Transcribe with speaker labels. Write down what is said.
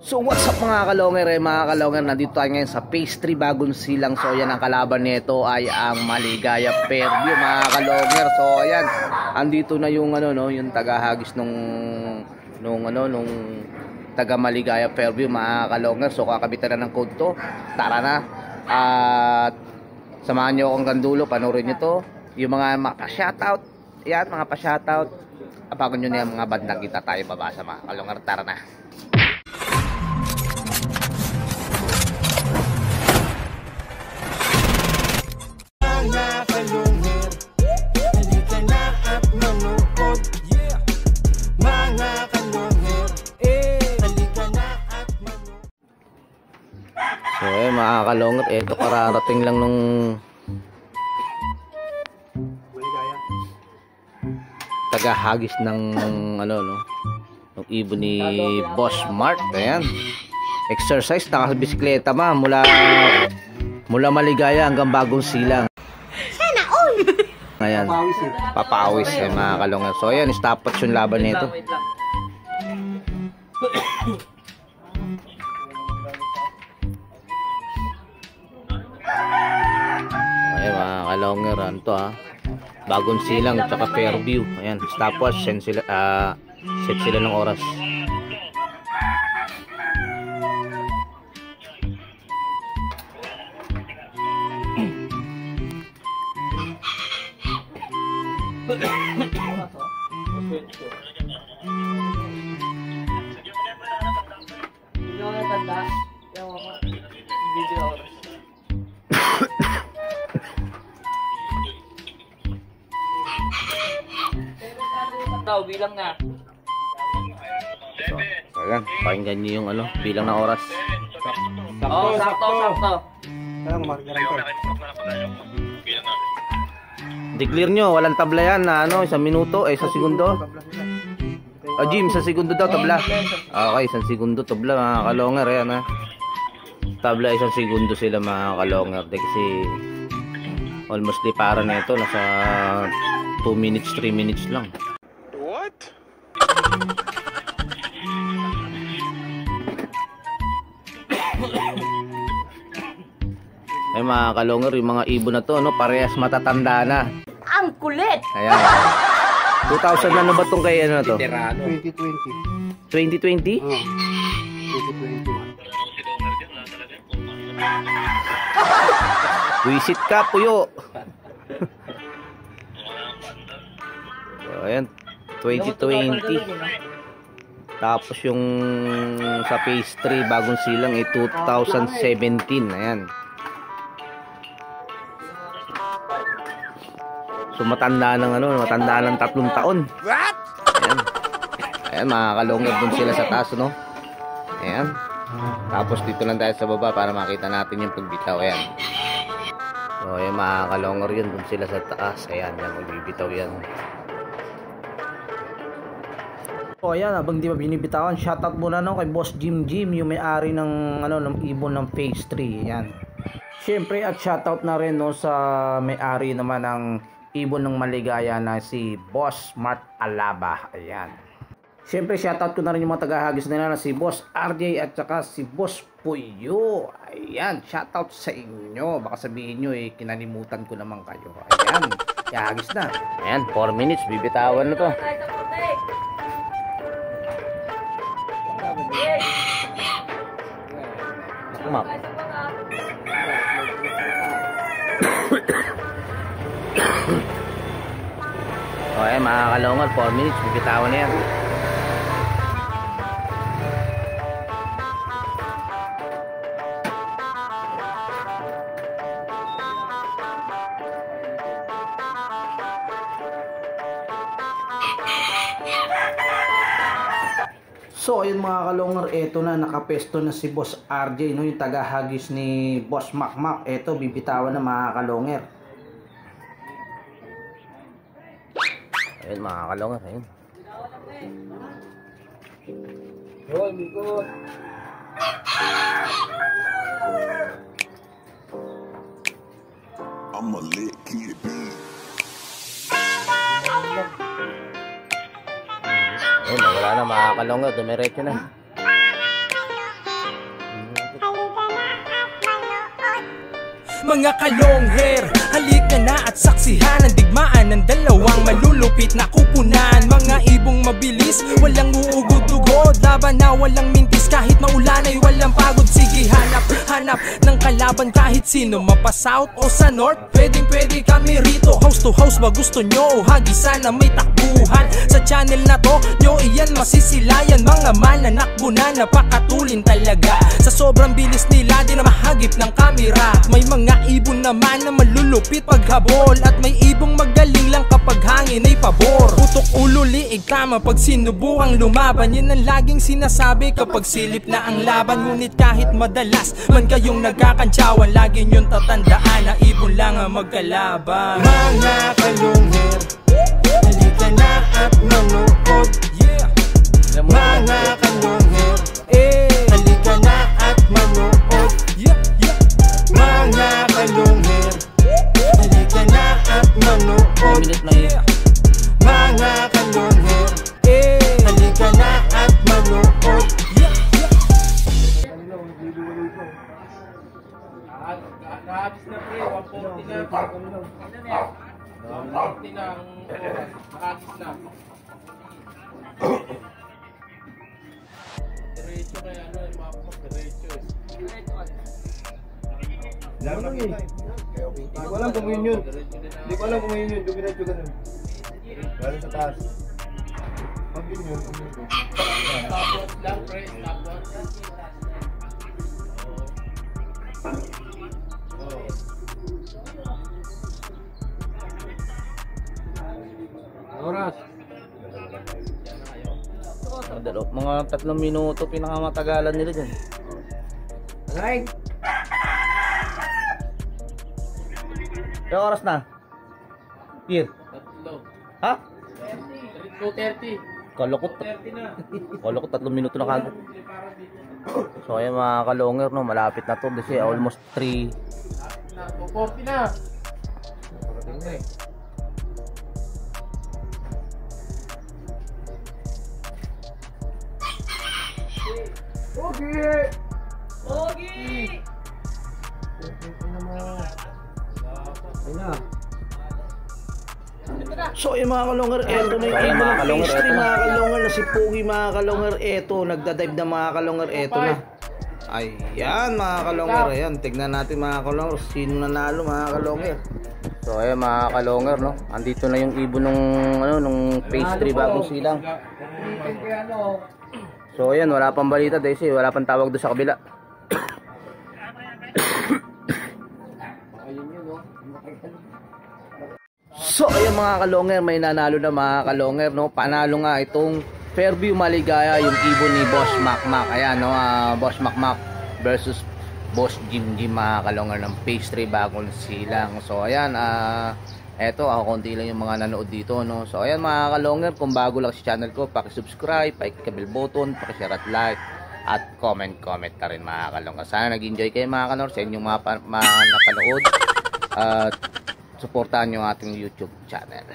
Speaker 1: So what's up mga kalonger, nandito tayo ngayon sa Phase 3 bagong silang. So yan, ang kalaban nito ay ang Maligaya Fairview mga kalonger. So ayan, andito na yung yung tagahagis nung taga Maligaya Fairview mga kalonger. So kakabitan na ng code to. Tara na at samahan nyo akong gandulo, panoorin nyo to. Yung mga pa-shoutout, yan mga pa-shoutout. Apagan nyo na yung mga bandang kita tayo babasa mga kalonger. Tara na. So mga kalongger, eto kararating lang nung tagahagis ng nung ibon ni Boss Mart. Ayan, exercise, nakabisikleta mula Maligaya hanggang Bagong Silang. Sana all. Ayan, papawis mga kalongger. So ayan, stopwatch yung laban nito. Ayan mga kalongger, Bagong Silang at saka Fairview. Ayan, stopwatch, set sila ng oras.
Speaker 2: Bilang na.
Speaker 1: So, ayan, pakinggan niyo yung bilang na oras.
Speaker 2: Sakto.
Speaker 1: Declare nyo, walang tabla yan na 1 minuto, 1 segundo. Jim, 1 segundo daw tabla. Okay, 1 segundo tabla mga kalonger. Ayan tabla 1 segundo sila mga kalonger. Kasi almost di para na ito, nasa 2 minutes, 3 minutes lang. Ay mga kalonger, yung mga ibon na to, parehas matatanda na.
Speaker 2: Ang kulit!
Speaker 1: Ayan. 2000 na ba itong kay to?
Speaker 3: 2020.
Speaker 1: 2020?
Speaker 3: 2020.
Speaker 1: Wisit ka, puyo. So, ayan. 2020. Tapos yung sa Phase 3 Bagong Silang 2017. Ayan. So matanda ng 3 taon. Ayan. Ayan mga kalongger, dun sila sa taas, Ayan. Tapos dito lang tayo sa baba para makita natin yung pagbitaw. Ayan. So ayan mga kalongger, yun dun sila sa taas. Ayan, yan magbibitaw yan. So ayan, habang di ba binibitawan, shoutout muna kay Boss Jim, yung may-ari ng ng ibon ng Phase 3. Ayan. Siyempre at shoutout na rin sa may-ari naman ng ibon ng Maligaya na si Boss Mart Alaba. Ayan. Siyempre shoutout ko na rin yung mga tagahagis nila na si Boss RJ at saka si Boss Puyo. Ayan, shoutout sa inyo. Baka sabihin nyo kinalimutan ko naman kayo. Ayan, hagis na. Ayan, 4 minutes, bibitawan na to. Map. Okay mga kalongan, 4 minutes, bibitawan na yan. So ayun mga kalongar, eto na, nakapesto na si Boss RJ, yung tagahagis ni Boss Makmak. Eto, bibitawan na mga kalongar. Ayun mga kalongar, ayun.
Speaker 4: I'm a lit kid.
Speaker 1: Ayun, wala na mga kalongga, dumiretso na.
Speaker 2: Mga kalongher, halika na at saksihan ang digmaan ng dalawang malulupit na kupunan. Mga ibong mabilis, walang uugod-ugod, laban na walang mintis kahit maulan ay walang pagod. Sige hanap ng kalaban kahit sino, mapa south o sa north, pwedeng pwede kami rito. House to house ba gusto nyo? Hagisan na may takbuhan sa channel na to, nyo iyan masisilayan. Mga mananakbo na napakatulin talaga, sa sobrang bilis nila di na mahagip ng kamera. May mga ibon naman na malulupit paghabol, at may ibong magaling lang kapag hangin ay pabor. Putok ulo liig tama pag sinubukang lumaban, yan ang laging sinasabi kapag silip na ang laban. Ngunit kahit madalas man kayong nagkakantsawan, lagi nyong tatandaan na ibon lang ang magkalaban. Mga kalungher, halika na at manood. Mga kalungher, halika na at manood. Mga kalungher, halika na at manood. Mga kalungher, halika na at manood.
Speaker 1: Nakabis na pre, 140 na. 140 na ang nakabis na. Diretso kaya ano, yung mga diretso eh.
Speaker 3: Hindi ko alam kung yun yun. Hindi ko alam kung yun yun. Dumiretso ganun. Galing sa taas. Pag yun yun,
Speaker 1: Tapos lang pre, tapos.
Speaker 3: oras.
Speaker 1: Mga 3 minuto pinakamatagalan nila dyan.
Speaker 3: Right.
Speaker 1: Ilang oras na? Here. Ha?
Speaker 4: 2:30.
Speaker 1: Kalokot. Kalokot 3 minuto na kagad. So ayan mga kalongger, no, malapit na to kasi almost 3.
Speaker 4: 2:40 na.
Speaker 3: Okay.
Speaker 4: Pogi!
Speaker 1: So yung mga kalongger, eto na yung mga pastry mga kalongger na si Pogi mga kalongger, eto nagdadive na mga kalongger, eto na. Ayan mga kalongger, ayan tignan natin mga kalongger sino nanalo mga kalongger. So ayan mga kalongger, no, andito na yung ibon nung ano nung pastry bagong silang. So ayan, wala pang balita Daisy, wala pang tawag doon sa kabila. So ayan mga kalongger, may nanalo na mga kalongger, no. Panalo nga itong Fairview Maligaya, yung ibon ni Boss Makmak. Ayan, no, Boss Makmak versus Boss Jim mga kalongger ng pastry bagong silang. So ayan, eto ako konti lang yung mga nanood dito, no. So ayan mga kalongger, kung bago lang sa channel ko, paki-subscribe, paki-bell button, paki-share at like at comment na rin mga kalongger. Sana nag-enjoy kayo mga kalongger sa inyong mga napanood. At suportahan nyo ating YouTube channel.